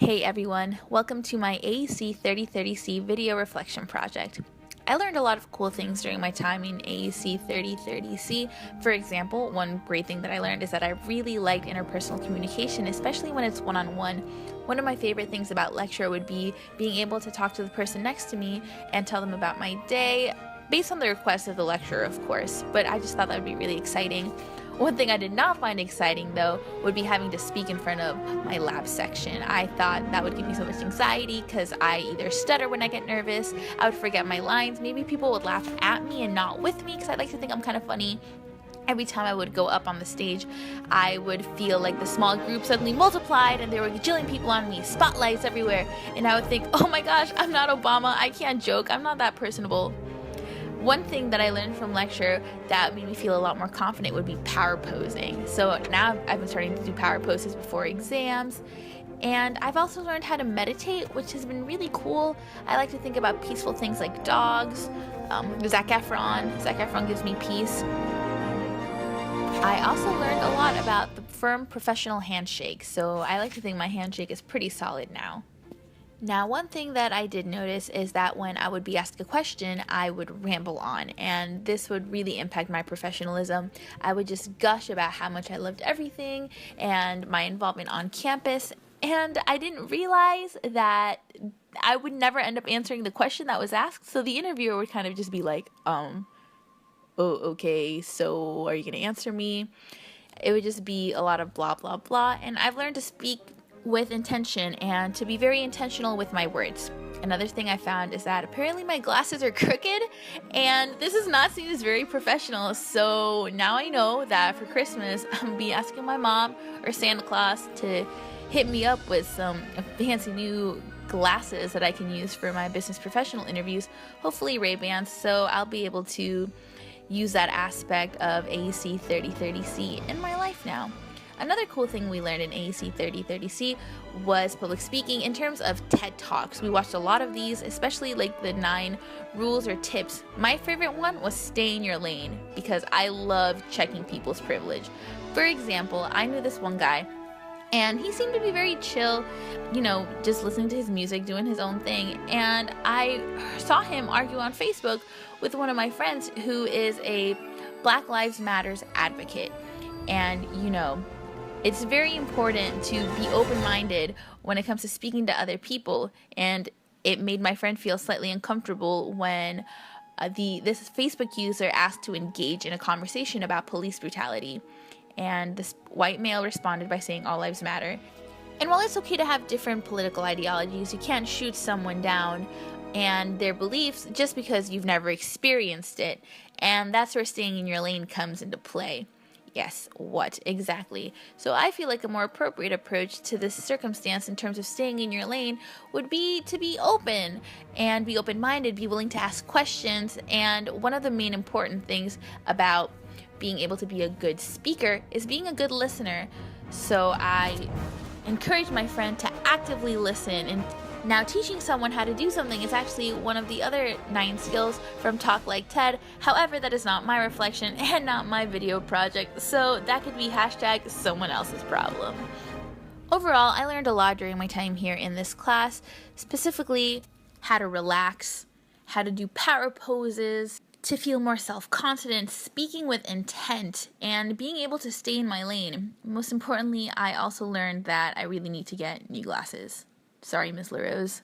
Hey everyone, welcome to my AEC 3030C video reflection project. I learned a lot of cool things during my time in AEC 3030C. For example, one great thing that I learned is that I really liked interpersonal communication, especially when it's one-on-one. One of my favorite things about lecture would be being able to talk to the person next to me and tell them about my day, based on the request of the lecturer, of course, but I just thought that would be really exciting. One thing I did not find exciting, though, would be having to speak in front of my lab section. I thought that would give me so much anxiety because I either stutter when I get nervous, I would forget my lines, maybe people would laugh at me and not with me because I like to think I'm kind of funny. Every time I would go up on the stage, I would feel like the small group suddenly multiplied and there were gajillion people on me, spotlights everywhere, and I would think, oh my gosh, I'm not Obama, I can't joke, I'm not that personable. One thing that I learned from lecture that made me feel a lot more confident would be power posing. So now I've been starting to do power poses before exams. And I've also learned how to meditate, which has been really cool. I like to think about peaceful things like dogs. Zac Efron gives me peace. I also learned a lot about the firm professional handshake. So I like to think my handshake is pretty solid now. Now, one thing that I did notice is that when I would be asked a question, I would ramble on, and this would really impact my professionalism. I would just gush about how much I loved everything and my involvement on campus, and I didn't realize that I would never end up answering the question that was asked, so the interviewer would kind of just be like, oh, okay, so are you going to answer me? It would just be a lot of blah, blah, blah, and I've learned to speak with intention and to be very intentional with my words. Another thing I found is that apparently my glasses are crooked, and this is not seen as very professional, so now I know that for Christmas I'm be asking my mom or Santa Claus to hit me up with some fancy new glasses that I can use for my business professional interviews, hopefully Ray-Bans, so I'll be able to use that aspect of AEC 3030C in my life now. Another cool thing we learned in AEC 3030C was public speaking in terms of TED Talks. We watched a lot of these, especially like the 9 rules or tips. My favorite one was stay in your lane because I love checking people's privilege. For example, I knew this one guy and he seemed to be very chill, just listening to his music, doing his own thing. And I saw him argue on Facebook with one of my friends who is a Black Lives Matters advocate. And it's very important to be open-minded when it comes to speaking to other people, and it made my friend feel slightly uncomfortable when this Facebook user asked to engage in a conversation about police brutality, and this white male responded by saying all lives matter. And while it's okay to have different political ideologies, you can't shoot someone down and their beliefs just because you've never experienced it, and that's where staying in your lane comes into play. Yes, what exactly? So I feel like a more appropriate approach to this circumstance in terms of staying in your lane would be to be open and be open-minded, be willing to ask questions, and one of the main important things about being able to be a good speaker is being a good listener. So I encourage my friend to actively listen, and now teaching someone how to do something is actually one of the other 9 skills from Talk Like TED. However, that is not my reflection and not my video project, so that could be hashtag someone else's problem. Overall, I learned a lot during my time here in this class, specifically how to relax, how to do power poses, to feel more self-confident, speaking with intent, and being able to stay in my lane. Most importantly, I also learned that I really need to get new glasses. Sorry, Ms. LaRose.